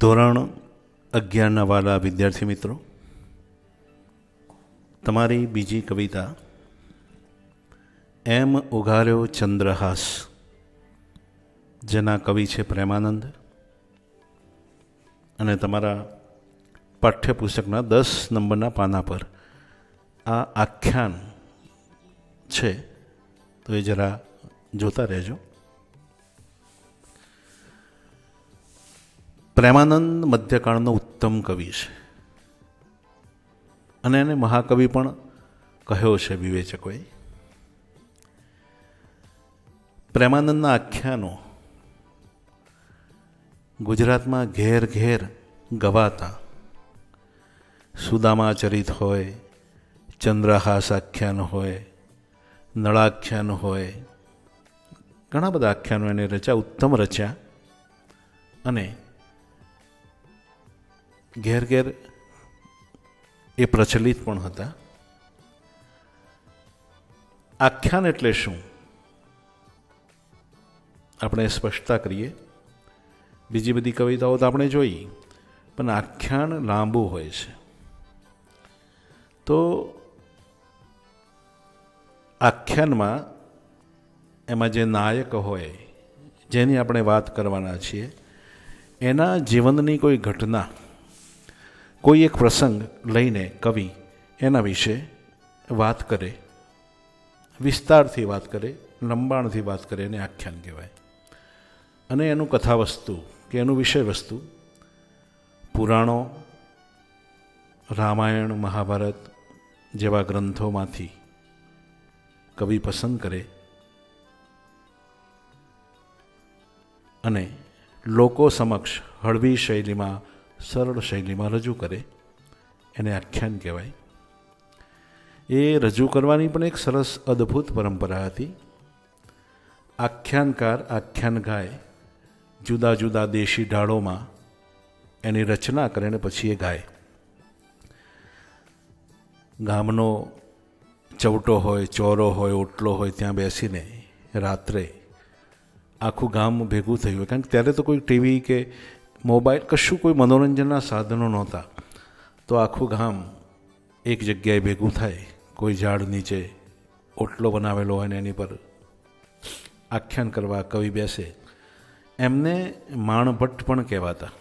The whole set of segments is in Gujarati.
ધોરણ 11ના વાલા વિદ્યાર્થી મિત્રો, તમારી બીજી કવિતા એમ ઉઘાર્યો ચંદ્રહાસ, જેના કવિ છે પ્રેમાનંદ, અને તમારા પાઠ્યપુસ્તકના 10 નંબરના પાના પર આ આખ્યાન છે, તો એ જરા જોતા રહેજો. પ્રેમાનંદ મધ્યકાળનો ઉત્તમ કવિ છે અને એને મહાકવિ પણ કહ્યો છે વિવેચકોએ. પ્રેમાનંદના આખ્યાનો ગુજરાતમાં ઘેર ઘેર ગવાતા, સુદામા ચરિત હોય, ચંદ્રહાસ આખ્યાન હોય, નળાખ્યાન હોય, ઘણા બધા આખ્યાનો એને રચ્યા, ઉત્તમ રચ્યા, અને ઘેર ઘેર એ પ્રચલિત પણ હતા. આખ્યાન એટલે શું, આપણે સ્પષ્ટતા કરીએ. બીજી બધી કવિતાઓ તો આપણે જોઈ, પણ આખ્યાન લાંબુ હોય છે. તો આખ્યાનમાં એમાં જે નાયક હોય, જેની આપણે વાત કરવાના છીએ, એના જીવનની કોઈ ઘટના, કોઈ એક પ્રસંગ લઈને કવિ એના વિશે વાત કરે, વિસ્તારથી વાત કરે, લંબાણથી વાત કરે, એને આખ્યાન કહેવાય. અને એનું કથાવસ્તુ કે એનું વિષય વસ્તુ પુરાણો, રામાયણ, મહાભારત જેવા ગ્રંથોમાંથી કવિ પસંદ કરે અને લોકો સમક્ષ હળવી શૈલીમાં, સરળ શૈલીમાં રજૂ કરે, એને આખ્યાન કહેવાય. એ રજૂ કરવાની પણ એક સરસ અદ્ભુત પરંપરા હતી. આખ્યાનકાર આખ્યાન ગાય, જુદા જુદા દેશી ઢાળોમાં એની રચના કરે ને પછી એ ગાય. ગામનો ચવટો હોય, ચોરો હોય, ઓટલો હોય, ત્યાં બેસીને રાત્રે આખું ગામ ભેગું થયું હોય, કારણ કે ત્યારે તો કોઈ ટીવી કે મોબાઈલ, કશું કોઈ મનોરંજનના સાધનો નહોતા. તો આખું ગામ એક જગ્યાએ ભેગું થાય, કોઈ ઝાડ નીચે ઓટલો બનાવેલો હોય ને એની પર આખ્યાન કરવા કવિ બેસે. એમને માણભટ્ટ પણ કહેવાતા.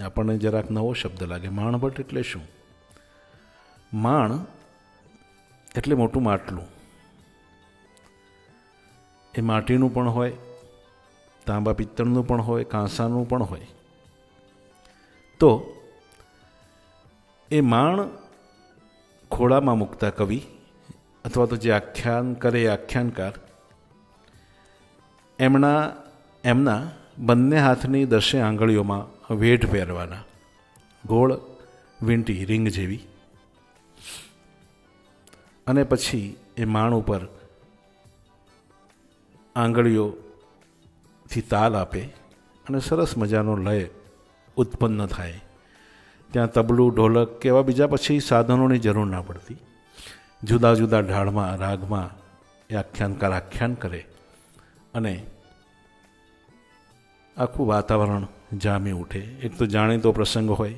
આપણને જરાક નવો શબ્દ લાગે. માણભટ્ટ એટલે શું? માણ એટલે મોટું માટલું. એ માટીનું પણ હોય, તાંબા પિત્તળનું પણ હોય, કાંસાનું પણ હોય. તો એ માણ ખોળામાં મૂકતા કવિ, અથવા તો જે આખ્યાન કરે એ આખ્યાનકાર, એમના બંને હાથની 10 આંગળીઓમાં વેઢ પહેરવાના, ગોળ વીંટી, રીંગ જેવી, અને પછી એ માણ ઉપર આંગળીઓથી તાલ આપે અને સરસ મજાનો લય ઉત્પન્ન થાય. ત્યાં તબલું, ઢોલક કે એવા બીજા પછી સાધનોની જરૂર ના પડતી. જુદા જુદા ઢાળમાં, રાગમાં એ આખ્યાનકાર આખ્યાન કરે અને આખું વાતાવરણ જામી ઉઠે. એક તો જાણીતો પ્રસંગ હોય,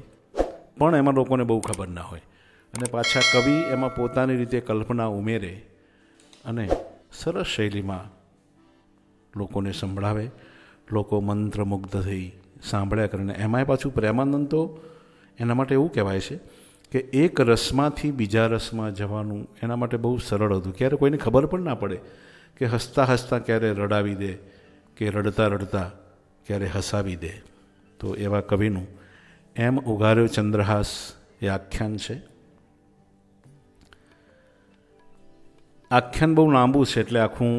પણ એમાં લોકોને બહુ ખબર ના હોય, અને પાછા કવિ એમાં પોતાની રીતે કલ્પના ઉમેરે અને સરસ શૈલીમાં લોકોને સંભળાવે. લોકો મંત્રમુગ્ધ થઈ સાંભળ્યા કરીને. એમાંય પાછું પ્રેમાનંદ તો એના માટે એવું કહેવાય છે કે એક રસમાંથી બીજા રસમાં જવાનું એના માટે બહુ સરળ હતું. ક્યારે કોઈને ખબર પણ ના પડે કે હસતા હસતા ક્યારે રડાવી દે કે રડતા રડતા ક્યારે હસાવી દે. તો એવા કવિનું એમ ઉઘાર્યો ચંદ્રહાસ એ આખ્યાન છે. આખ્યાન બહુ લાંબુ છે, એટલે આખું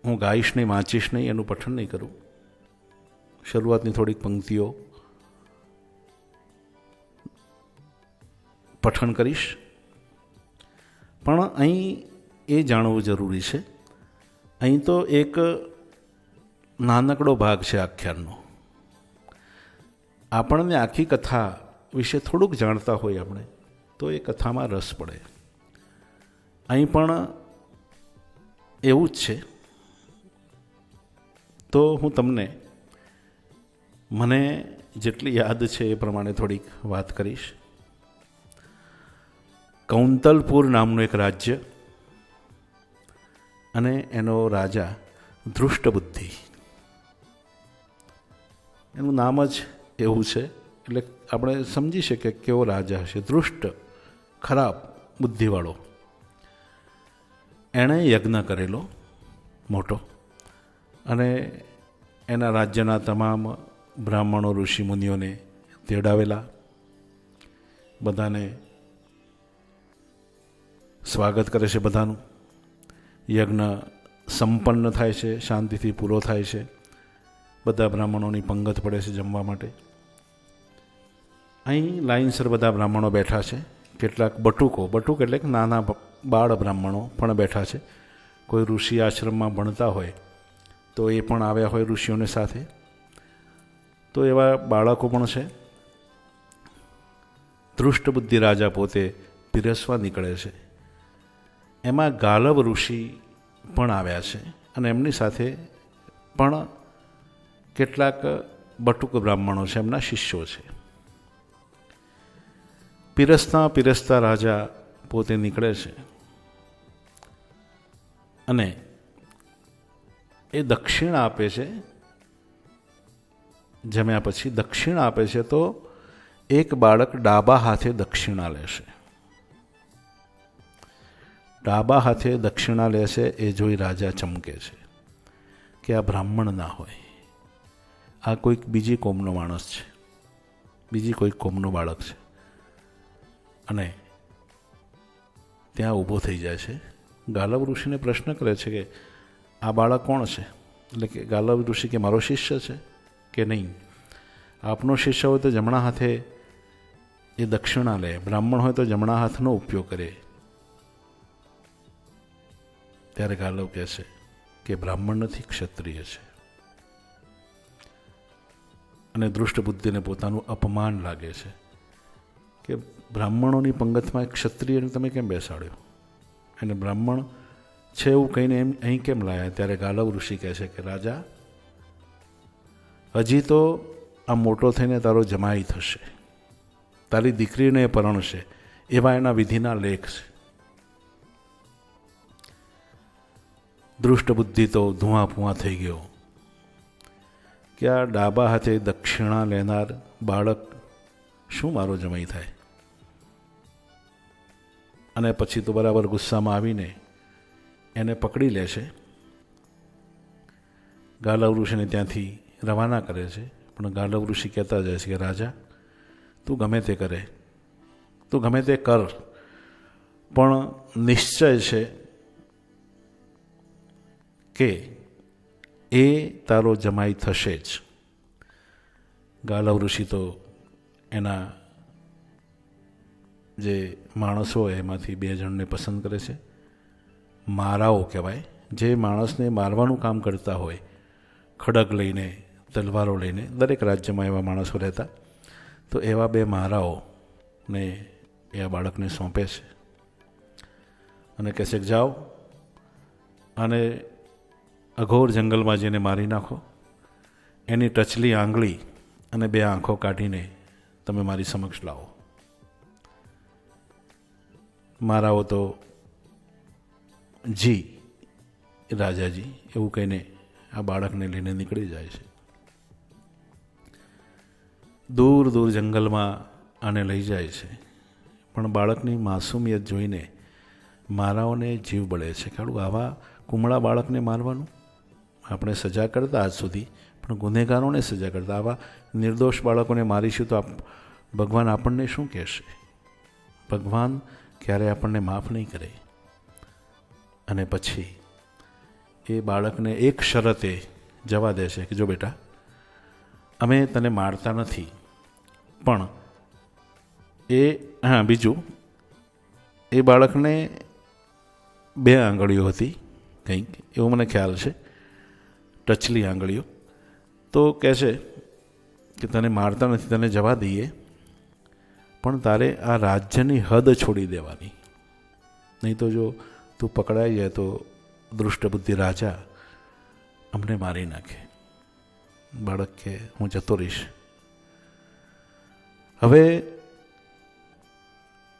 હું ગાઈશ નહીં, વાંચીશ નહીં, એનું પઠન નહીં કરું. શરૂઆતની થોડીક પંક્તિઓ પઠન કરીશ. પણ અહીં એ જાણવું જરૂરી છે, અહીં તો એક નાનકડો ભાગ છે આખ્યાનનો. આપણને આખી કથા વિશે થોડુંક જાણતા હોય આપણે, તો એ કથામાં રસ પડે. અહીં પણ એવું જ છે. તો હું તમને મને જેટલી યાદ છે એ પ્રમાણે થોડીક વાત કરીશ. કૌંતલપુર નામનું એક રાજ્ય અને એનો રાજા ધૃષ્ટબુદ્ધિ. એનું નામ જ એવું છે એટલે આપણે સમજી શકીએ કેવો રાજા હશે. ધૃષ્ટ, ખરાબ બુદ્ધિવાળો. એણે યજ્ઞ કરેલો મોટો અને એના રાજ્યના તમામ બ્રાહ્મણો ઋષિ મુનિઓને તેડાવેલા. બધાને સ્વાગત કરે છે બધાનું. યજ્ઞ સંપન્ન થાય છે, શાંતિથી પૂરો થાય છે. બધા બ્રાહ્મણોની પંગત પડે છે જમવા માટે. અહીં લાઇનસર બધા બ્રાહ્મણો બેઠા છે. કેટલાક બટુક એટલે કે નાના બાળ બ્રાહ્મણો પણ બેઠા છે. કોઈ ઋષિ આશ્રમમાં ભણતા હોય તો એ પણ આવ્યા હોય ઋષિઓને સાથે. તો એવા બાળકો પણ છે. ધૃષ્ટબુદ્ધિ રાજા પોતે પીરસવા નીકળે છે. એમાં ગાલવ ઋષિ પણ આવ્યા છે અને એમની સાથે પણ કેટલાક બટુક બ્રાહ્મણો છે, એમના શિષ્યો છે. પીરસતા રાજા પોતે નીકળે છે અને એ દક્ષિણ આપે છે. જમ્યા પછી દક્ષિણ આપે છે તો એક બાળક ડાબા હાથે દક્ષિણા લેશે. ડાબા હાથે દક્ષિણા લે છે એ જોઈ રાજા ચમકે છે કે આ બ્રાહ્મણ ના હોય, આ કોઈક બીજી કોમનો માણસ છે, બીજી કોઈક કોમનું બાળક છે. અને ત્યાં ઊભો થઈ જાય છે. ગાલવ ઋષિને પ્રશ્ન કરે છે કે આ બાળક કોણ છે? એટલે કે ગાલવ ઋષિ કે મારો શિષ્ય છે કે નહીં. આપનો શિષ્ય હોય તો જમણા હાથે એ દક્ષિણા લે, બ્રાહ્મણ હોય તો જમણા હાથનો ઉપયોગ કરે. ત્યારે ગાલવ કહે છે કે બ્રાહ્મણ નથી, ક્ષત્રિય છે. અને દૃષ્ટ બુદ્ધિને પોતાનું અપમાન લાગે છે કે બ્રાહ્મણોની પંગતમાં એક ક્ષત્રિયને તમે કેમ બેસાડ્યો, અને બ્રાહ્મણ છે એવું કહીને એમ અહીં કેમ લાયા? ત્યારે ગાલવ ઋષિ કહે છે કે રાજા, હજી તો આ મોટો થઈને તારો જમાઈ થશે, તારી દીકરીને પરણશે, એવા એના વિધિના લેખ છે. દૃષ્ટ બુદ્ધિ તો ધુઆ થઈ ગયો કે આ ડાબા હાથે દક્ષિણા લેનાર બાળક શું મારો જમાઈ થાય? અને પછી તો બરાબર ગુસ્સામાં આવીને એને પકડી લે છે. ગાલવ ઋષિને ત્યાંથી રવાના કરે છે. પણ ગાલવ ઋષિ કહેતા જાય છે કે રાજા, તું ગમે તે કરે, તું ગમે તે કર, પણ નિશ્ચય છે કે એ તારો જમાઈ થશે જ. ગાલવ ઋષિ તો એના જે માણસો હોય એમાંથી 2 જણને પસંદ કરે છે. મારાઓ કહેવાય, જે માણસને મારવાનું કામ કરતા હોય, ખડગ લઈને, તલવારો લઈને. દરેક રાજ્યમાં એવા માણસો રહેતા. તો એવા 2 મારાઓને એ આ બાળકને સોંપે છે અને કહે છે કે જાઓ અને અઘોર જંગલમાં જઈને મારી નાખો. એની ટચલી આંગળી અને 2 આંખો કાઢીને તમે મારી સમક્ષ લાવો. મારાઓ તો જી રાજાજી એવું કહીને આ બાળકને લઈને નીકળી જાય છે. દૂર દૂર જંગલમાં આને લઈ જાય છે. પણ બાળકની માસૂમિયત જોઈને મારાઓને જીવ બળે છે. કાળું આવા કુમળા બાળકને મારવાનું? આપણે સજા કરતા આજ સુધી, પણ ગુનેગારોને સજા કરતા. આવા નિર્દોષ બાળકોને મારીશું તો ભગવાન આપણને શું કહેશે? ભગવાન ક્યારે આપણને માફ નહીં કરે. અને પછી એ બાળકને એક શરતે જવા દે છે કે જો બેટા, અમે તને મારતા નથી, પણ બીજું એ બાળકને 2 આંગળીઓ હતી કંઈક, એવું મને ખ્યાલ છે, ટચલી આંગળીઓ. તો કહે છે કે તને મારતા નથી, તને જવા દઈએ, પણ તારે આ રાજ્યની હદ છોડી દેવાની, નહીં તો જો તું પકડાઈ જાય તો દૃષ્ટબુદ્ધિ રાજા અમને મારી નાખે. બાળક કે હું જતો રહીશ. હવે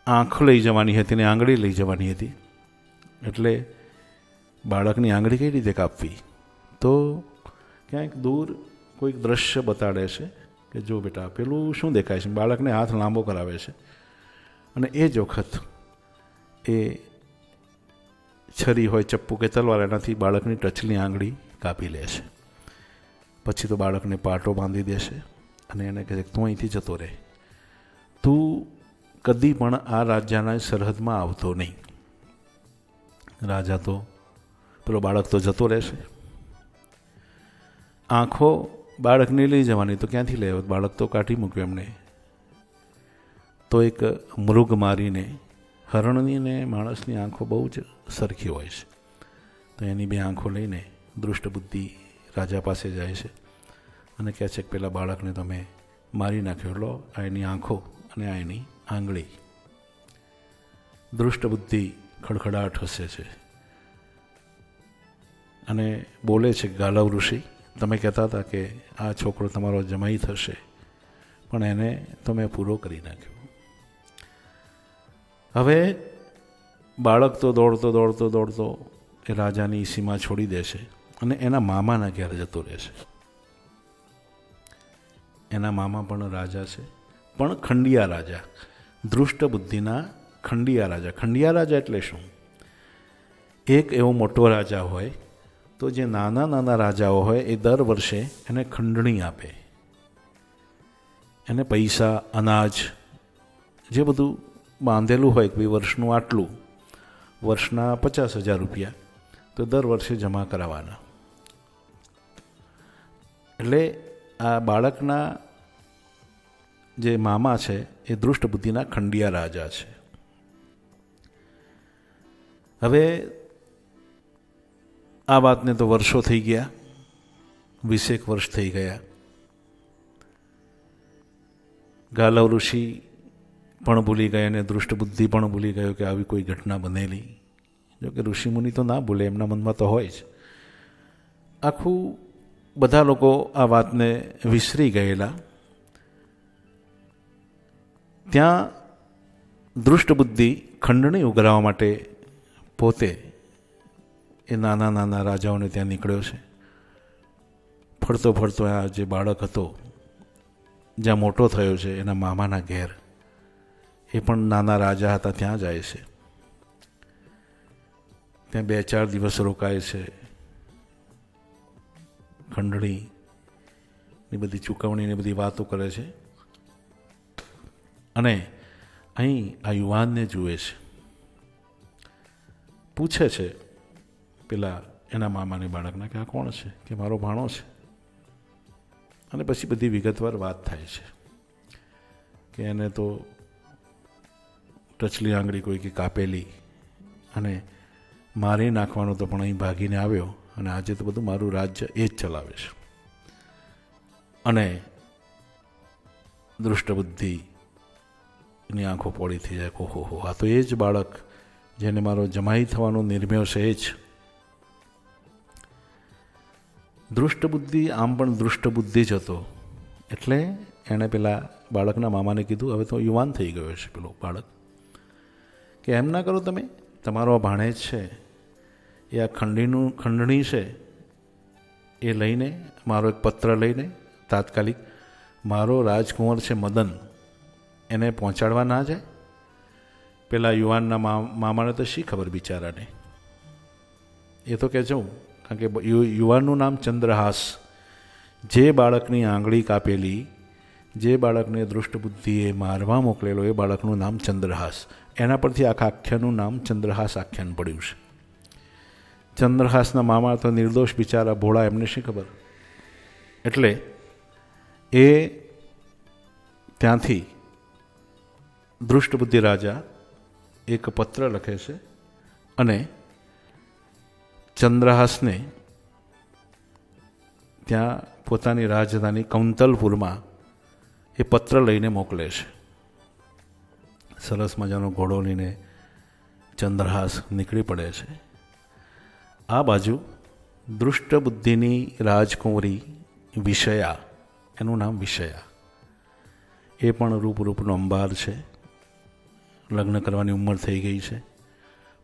આંખ લઈ જવાની હતી ને આંગળી લઈ જવાની હતી, એટલે બાળકની આંગળી કઈ રીતે કાપવી? તો ક્યાંક દૂર કોઈક દ્રશ્ય બતાડે છે કે જો બેટા પેલું શું દેખાય છે. બાળકને હાથ લાંબો કરાવે છે અને એ જ વખત એ છરી હોય, ચપ્પુ કે તલવાર, એનાથી બાળકની ટચલી આંગળી કાપી લે છે. પછી તો બાળકને પાટો બાંધી દેશે અને એને કહે તું અહીંથી જતો રહે, તું કદી પણ આ રાજાના સરહદમાં આવતો નહીં. રાજા તો પેલો બાળક તો જતો રહેશે. આંખો બાળકને લઈ જવાની તો ક્યાંથી લે? બાળક તો કાઢી મૂક્યું એમને. તો એક મૃગ મારીને, હરણની ને માણસની આંખો બહુ જ સરખી હોય છે, તો એની બે આંખો લઈને દૃષ્ટ બુદ્ધિ રાજા પાસે જાય છે અને કહે છે કે પેલા બાળકને તમે મારી નાખ્યો, લો આ એની આંખો અને આ એની આંગળી. દૃષ્ટ બુદ્ધિ ખડખડાટ હસે છે અને બોલે છે, ગાલવ ઋષિ, તમે કહેતા હતા કે આ છોકરો તમારો જમાઈ થશે, પણ એને તમે પૂરો કરી નાખ્યો. હવે બાળક તો દોડતો દોડતો દોડતો એ રાજાની સીમા છોડી દેશે અને એના મામાના ઘેર જતો રહેશે. એના મામા પણ રાજા છે, પણ ખંડિયા રાજા, દૃષ્ટ બુદ્ધિના ખંડિયા રાજા. ખંડિયા રાજા એટલે શું? એક એવો મોટો રાજા હોય તો જે નાના નાના રાજાઓ હોય એ દર વર્ષે એને ખંડણી આપે, એને પૈસા, અનાજ, જે બધું બાંધેલું હોય કે વર્ષનું આટલું, વર્ષના 50,000 રૂપિયા તો દર વર્ષે જમા કરાવવાના. એટલે આ બાળકના જે મામા છે એ દૃષ્ટ બુદ્ધિના ખંડિયા રાજા છે. હવે આ વાતને તો વર્ષો થઈ ગયા, 20 વર્ષ થઈ ગયા. ગાલવ ઋષિ પણ ભૂલી ગયા અને દૃષ્ટ બુદ્ધિ પણ ભૂલી ગયો કે આવી કોઈ ઘટના બનેલી. જોકે ઋષિમુનિ તો ના ભૂલે, એમના મનમાં તો હોય જ. આખું બધા લોકો આ વાતને વિસરી ગયેલા. ત્યાં દૃષ્ટ બુદ્ધિ ખંડણી ઉઘરાવવા માટે પોતે એ નાના નાના રાજાઓને ત્યાં નીકળ્યો છે. ફરતો ફરતો આ જે બાળક હતો, જ્યાં મોટો થયો છે એના મામાના ઘેર, એ પણ નાના રાજા હતા, ત્યાં જાય છે. ત્યાં 2-4 દિવસ રોકાય છે. ખંડણીની બધી ચૂકવણીની બધી વાતો કરે છે અને અહીં આ યુવાનને જુએ છે. પૂછે છે પેલા એના મામાની બાળકના કે આ કોણ છે? કે મારો ભાણો છે. અને પછી બધી વિગતવાર વાત થાય છે કે એને તો ટચલી આંગળી કોઈકે કાપેલી અને મારી નાખવાનો તો પણ અહીં ભાગીને આવ્યો અને આજે તો બધું મારું રાજ્ય એ જ ચલાવે છે. અને દૃષ્ટ બુદ્ધિની આંખો પોળી થઈ જાય. ઓહો, આ તો એ જ બાળક જેને મારો જમાઈ થવાનો નિર્ણય છે. એ જ દૃષ્ટ બુદ્ધિ આમ પણ દૃષ્ટ બુદ્ધિ જ હતો. એટલે એણે પેલા બાળકના મામાને કીધું, હવે તો યુવાન થઈ ગયો છે પેલો બાળક, કે એમ ના કરો, તમે તમારો ભાણેજ છે એ આ ખંડણી છે એ લઈને, મારો એક પત્ર લઈને તાત્કાલિક મારો રાજકુંવર છે મદન, એને પહોંચાડવા ના જાય. પેલા યુવાનના મામાને તો શી ખબર બિચારાને, એ તો કહેજો, કારણ કે યુવાનનું નામ ચંદ્રહાસ. જે બાળકની આંગળી કાપેલી, જે બાળકને દૃષ્ટ બુદ્ધિએ મારવા મોકલેલો, એ બાળકનું નામ ચંદ્રહાસ. એના પરથી આખા આખ્યાનનું નામ ચંદ્રહાસ આખ્યાન પડ્યું છે. ચંદ્રહાસના મામા તો નિર્દોષ બિચારા, ભોળા, એમને શી ખબર. એટલે એ ત્યાંથી દૃષ્ટ બુદ્ધિ રાજા એક પત્ર લખે છે અને ચંદ્રહાસને ત્યાં પોતાની રાજધાની કૌંતલપુરમાં એ પત્ર લઈને મોકલે છે. સરસ મજાનો ઘોડો લઈને ચંદ્રહાસ નીકળી પડે છે. આ બાજુ દૃષ્ટ બુદ્ધિની રાજકુંવરી વિષયા, એનું નામ વિષયા. એ પણ રૂપનો અંબાર છે, લગ્ન કરવાની ઉંમર થઈ ગઈ છે.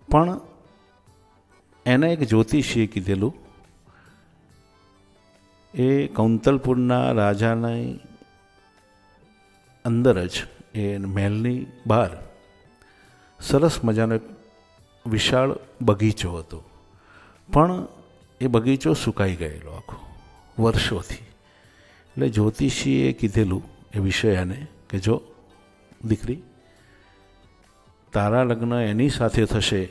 પણ એને એક જ્યોતિષીએ કીધેલું, એ કૌંતલપુરના રાજાની અંદર જ એ મહેલની બહાર સરસ મજાનો એક વિશાળ બગીચો હતો. પણ એ બગીચો સુકાઈ ગયેલો આખો વર્ષોથી. એટલે જ્યોતિષીએ કીધેલું એ વિષયાને કે જો દીકરી, તારા લગ્ન એની સાથે થશે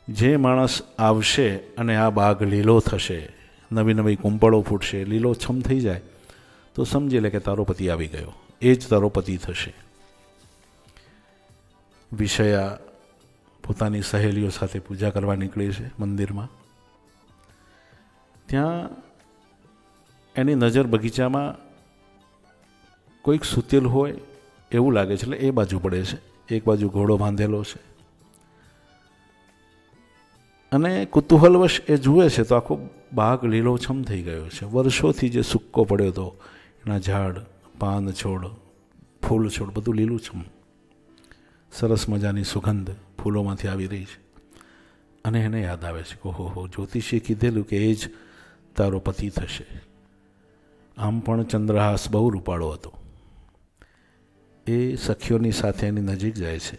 જે માણસ આવશે અને આ બાગ લીલો થશે, નવી નવી કુંપળો ફૂટશે, લીલોછમ થઈ જાય, તો સમજી લે કે તારો પતિ આવી ગયો, એ જ તારો પતિ થશે. વિષયા પોતાની સહેલીઓ સાથે પૂજા કરવા નીકળી છે મંદિરમાં. ત્યાં એની નજર બગીચામાં કોઈક સૂતેલું હોય એવું લાગે છે, એટલે એ બાજુ પડે છે. એક બાજુ ઘોડો બાંધેલો છે અને કુતૂહલવશ એ જુએ છે તો આખો બાગ લીલોછમ થઈ ગયો છે. વર્ષોથી જે સૂકો પડ્યો હતો, એના ઝાડ, પાન છોડ, ફૂલ છોડ, બધું લીલુંછમ. સરસ મજાની સુગંધ ફૂલોમાંથી આવી રહી છે. અને એને યાદ આવે છે કે ઓહો, જ્યોતિષીએ કીધેલું કે એ જ તારો પતિ થશે. આમ પણ ચંદ્રહાસ બહુ રૂપાળો હતો. એ સખીઓની સાથે એની નજીક જાય છે.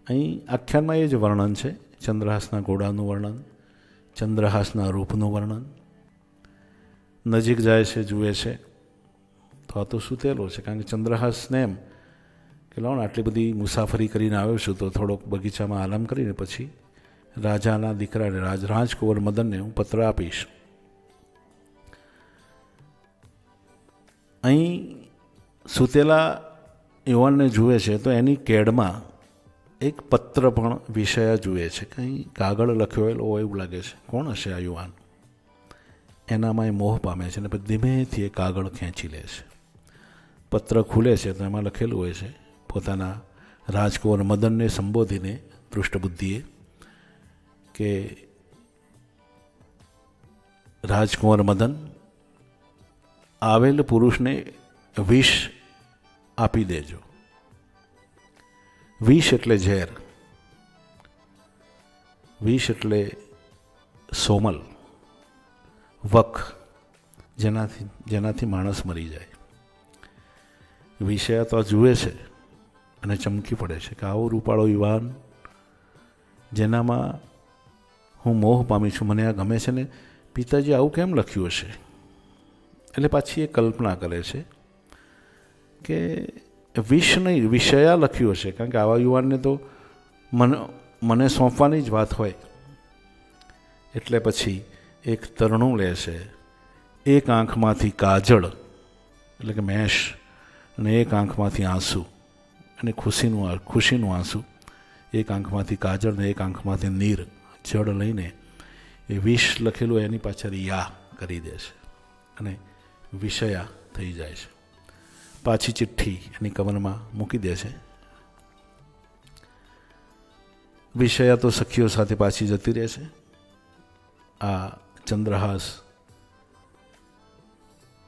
અહીં આખ્યાનમાં એ જ વર્ણન છે, ચંદ્રહાસના ઘોડાનું વર્ણન, ચંદ્રહાસના રૂપનું વર્ણન. નજીક જાય છે, જુએ છે તો આ તો સૂતેલો છે. કારણ કે ચંદ્રહાસને એમ કે લાવો ને, આટલી બધી મુસાફરી કરીને આવ્યો છું તો થોડોક બગીચામાં આરામ કરીને પછી રાજાના દીકરાને રાજકુંવર મદનને હું પત્ર આપીશ. અહીં સૂતેલા યુવાનને જુએ છે તો એની કેડમાં એક પત્ર પણ વિષયા જુએ છે. કંઈ કાગળ લખ્યો હોય એવું લાગે છે. કોણ હશે આ યુવાન? એનામાં એ મોહ પામે છે અને પછી ધીમેથી એ કાગળ ખેંચી લે છે. પત્ર ખુલે છે તો એમાં લખેલું હોય છે પોતાના રાજકુંવર મદનને સંબોધીને દૃષ્ટબુદ્ધિએ કે રાજકુંવર મદન, આવેલ પુરુષને વિષ આપી દેજો. વિષ એટલે ઝેર, વિષ એટલે સોમલ, વખ, જેનાથી માણસ મરી જાય. વિષયા તો જુએ છે અને ચમકી પડે છે કે આવો રૂપાળો યુવાન જેનામાં હું મોહ પામી છું, મને આ ગમે છે ને પિતાજી આવું કેમ લખ્યું હશે? એટલે પાછી એ કલ્પના કરે છે કે વિષ નહીં, વિષયા લખ્યું હશે. કારણ કે આવા યુવાનને તો મને સોંપવાની જ વાત હોય. એટલે પછી એક તરણું લે છે, એક આંખમાંથી કાજળ એટલે કે મેશ, અને એક આંખમાંથી આંસુ, અને ખુશીનું આંસુ. એક આંખમાંથી કાજળ ને એક આંખમાંથી નીર, જળ લઈને એ વિષ લખેલું એની પાછળ યા કરી દે છે અને વિષયા થઈ જાય છે. પાછી ચિઠ્ઠી એની કવરમાં મૂકી દે છે. વિષયા તો સખીઓ સાથે પાછી જતી રહે છે. આ ચંદ્રહાસ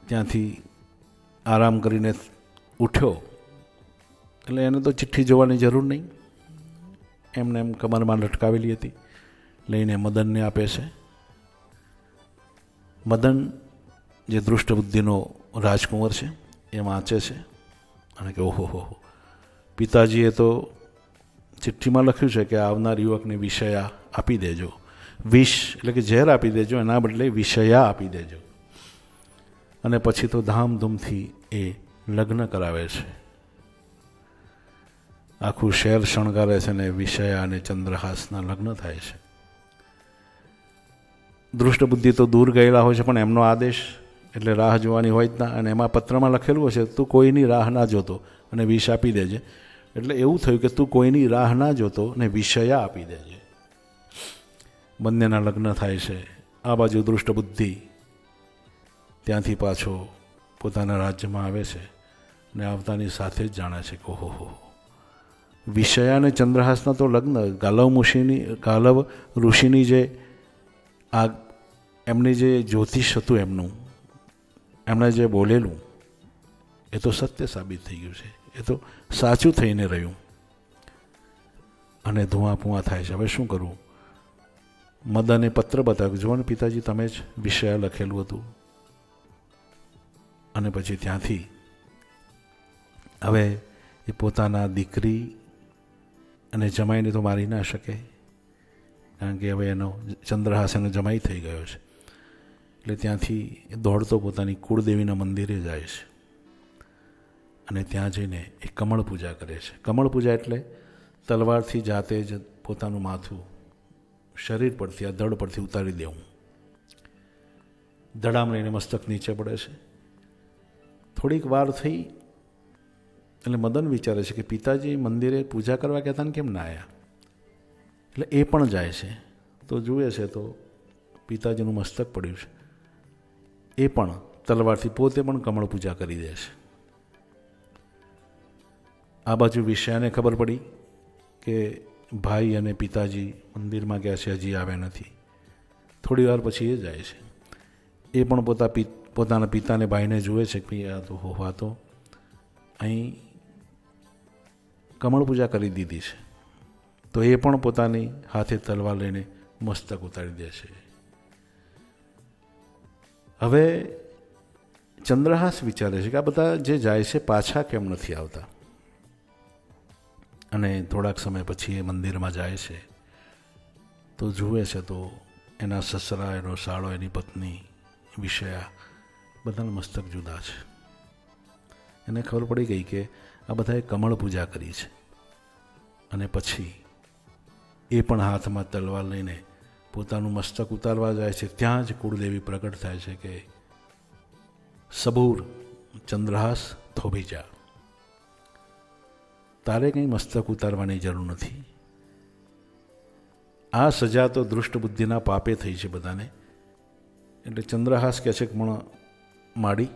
ત્યાંથી આરામ કરીને ઉઠ્યો એટલે એને તો ચિઠ્ઠી જોવાની જરૂર નહીં, એમને એમ કમરમાં લટકાવેલી હતી, લઈને મદનને આપે છે. મદન જે દૃષ્ટબુદ્ધિનો રાજકુંવર છે એ વાંચે છે અને કે ઓહો હો, પિતાજીએ તો ચિઠ્ઠીમાં લખ્યું છે કે આવનાર યુવકને વિષયા આપી દેજો. વિષ એટલે કે ઝેર આપી દેજો, એના બદલે વિષયા આપી દેજો. અને પછી તો ધામધૂમથી એ લગ્ન કરાવે છે. આખું શહેર શણગારે છે ને વિષયા અને ચંદ્રહાસના લગ્ન થાય છે. દૃષ્ટબુદ્ધિ તો દૂર ગયેલા હોય છે, પણ એમનો આદેશ એટલે રાહ જોવાની હોય જ ના. અને એમાં પત્રમાં લખેલું હશે તું કોઈની રાહ ના જોતો અને વિષ આપી દેજે. એટલે એવું થયું કે તું કોઈની રાહ ના જોતો ને વિષયા આપી દેજે. બંનેના લગ્ન થાય છે. આ બાજુ દૃષ્ટબુદ્ધિ ત્યાંથી પાછો પોતાના રાજ્યમાં આવે છે ને આવતાની સાથે જ જાણે છે કે ઓહો, વિષયા અને ચંદ્રહાસના તો લગ્ન ગાલવ ઋષિની જે આ એમની જે જ્યોતિષ હતું એમનું, એમણે જે બોલેલું એ તો સત્ય સાબિત થઈ ગયું છે, એ તો સાચું થઈને રહ્યું અને ધુઆ પુઆ થાય છે. હવે શું કરવું? મદને પત્ર બતાવ્યું, જુઓ ને પિતાજી, તમે જ વિષય લખેલું હતું. અને પછી ત્યાંથી હવે એ પોતાના દીકરી અને જમાઈને તો મારી ના શકે, કારણ કે હવે એનો ચંદ્રહાસ એનો જમાઈ થઈ ગયો છે. એટલે ત્યાંથી દોડતો પોતાની કુળદેવીના મંદિરે જાય છે અને ત્યાં જઈને એ કમળ પૂજા કરે છે. કમળ પૂજા એટલે તલવારથી જાતે જ પોતાનું માથું શરીર પરથી, આ ધડ પરથી ઉતારી દેવું. ધડામ લઈને મસ્તક નીચે પડે છે. થોડીક વાર થઈ એટલે મદન વિચારે છે કે પિતાજી મંદિરે પૂજા કરવા કહેતા ને કેમ ના આવ્યા? એટલે એ પણ જાય છે તો જુએ છે તો પિતાજીનું મસ્તક પડ્યું છે. એ પણ તલવારથી પોતે પણ કમળ પૂજા કરી દે છે. આ બાજુ વિષયાને ખબર પડી કે ભાઈ અને પિતાજી મંદિરમાં ગયા છે, હજી આવ્યા નથી. થોડી વાર પછી એ જાય છે. એ પણ પોતાના પિતાને ભાઈને જુએ છે કે આ તો હોવા તો અહીં કમળ પૂજા કરી દીધી છે. તો એ પણ પોતાની હાથે તલવાર લઈને મસ્તક ઉતારી દે છે. હવે ચંદ્રહાસ વિચારે છે કે આ બધા જે જાય છે પાછા કેમ નથી આવતા? અને થોડાક સમય પછી એ મંદિરમાં જાય છે તો જુએ છે તો એના સસરા, એનો સાળો, એની પત્ની વિષયા બધાના મસ્તક જુદા છે. એને ખબર પડી ગઈ કે આ બધાએ કમળ પૂજા કરી છે. અને પછી એ પણ હાથમાં તલવાર લઈને પોતાનું મસ્તક ઉતારવા જાય છે. ત્યાં જ કુળદેવી પ્રગટ થાય છે કે સબૂર ચંદ્રહાસ થોભી જા, તારે કંઈ મસ્તક ઉતારવાની જરૂર નથી. આ સજા તો દુષ્ટ બુદ્ધિના પાપે થઈ છે બધાને. એટલે ચંદ્રહાસ કહે છે કે પણ માડી,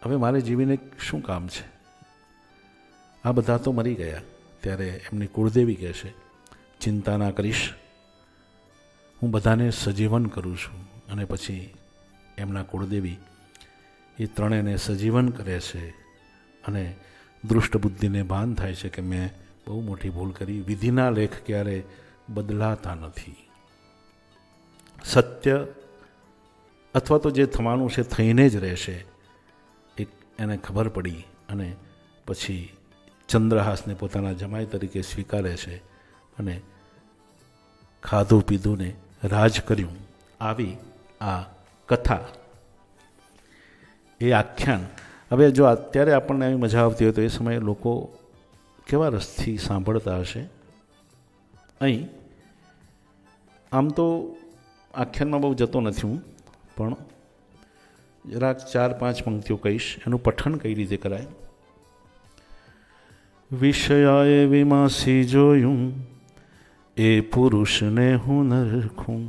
હવે મારે જીવીને શું કામ છે? આ બધા તો મરી ગયા. ત્યારે એમની કુળદેવી કહે છે, ચિંતા ના કરીશ, હું બધાને સજીવન કરું છું. અને પછી એમના કુળદેવી એ ત્રણેયને સજીવન કરે છે. અને દુષ્ટ બુદ્ધિને ભાન થાય છે કે મેં બહુ મોટી ભૂલ કરી. વિધિના લેખ ક્યારે બદલાતા નથી. સત્ય અથવા તો જે થવાનું છે થઈને જ રહેશે, એને ખબર પડી. અને પછી ચંદ્રહાસને પોતાના જમાઈ તરીકે સ્વીકારે છે અને ખાધું પીધું ને રાજ કર્યું. આવી આ કથા, એ આખ્યાન. હવે જો અત્યારે આપણને આવી મજા આવતી હોય તો એ સમયે લોકો કેવા રસથી સાંભળતા હશે. અહીં આમ તો આખ્યાનમાં બહુ જતો નથી હું, પણ જરાક 4-5 પંક્તિઓ કહીશ. એનું પઠન કઈ રીતે કરાય. વિષયાએ વિમાસી જોયું, એ પુરુષને હું નરખું,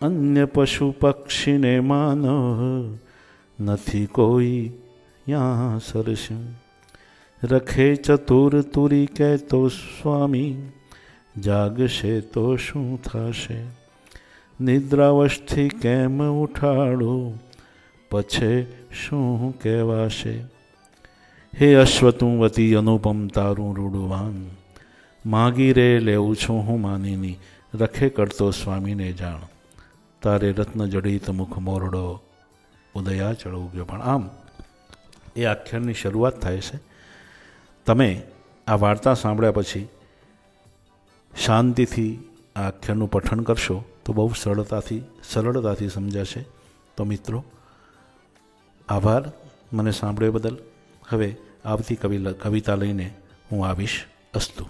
અન્ય પશુ પક્ષીને માનવ, નથી કોઈ યાં સરસ્યું. રખે ચતુર તુરી કહેતો સ્વામી, જાગશે તો શું થશે? નિદ્રાવશથી કેમ ઉઠાડો, પછે શું કહેવાશે? હે અશ્વતુંવતી અનુપમ તારું રૂડવાન, માગી રે લેવું છું હું માનીની. રખે કરતો સ્વામીને જાણ, તારે રત્ન જડિત મુખ મોરડો, ઉદયા ચડવું ગયો. પણ આમ એ આખ્યાનની શરૂઆત થાય છે. તમે આ વાર્તા સાંભળ્યા પછી શાંતિથી આ આખ્યાનનું પઠન કરશો તો બહુ સરળતાથી સમજાશે. તો મિત્રો, આભાર મને સાંભળ્યા બદલ. હવે આવતી કવિતા લઈને હું આવીશ. અસ્તુ.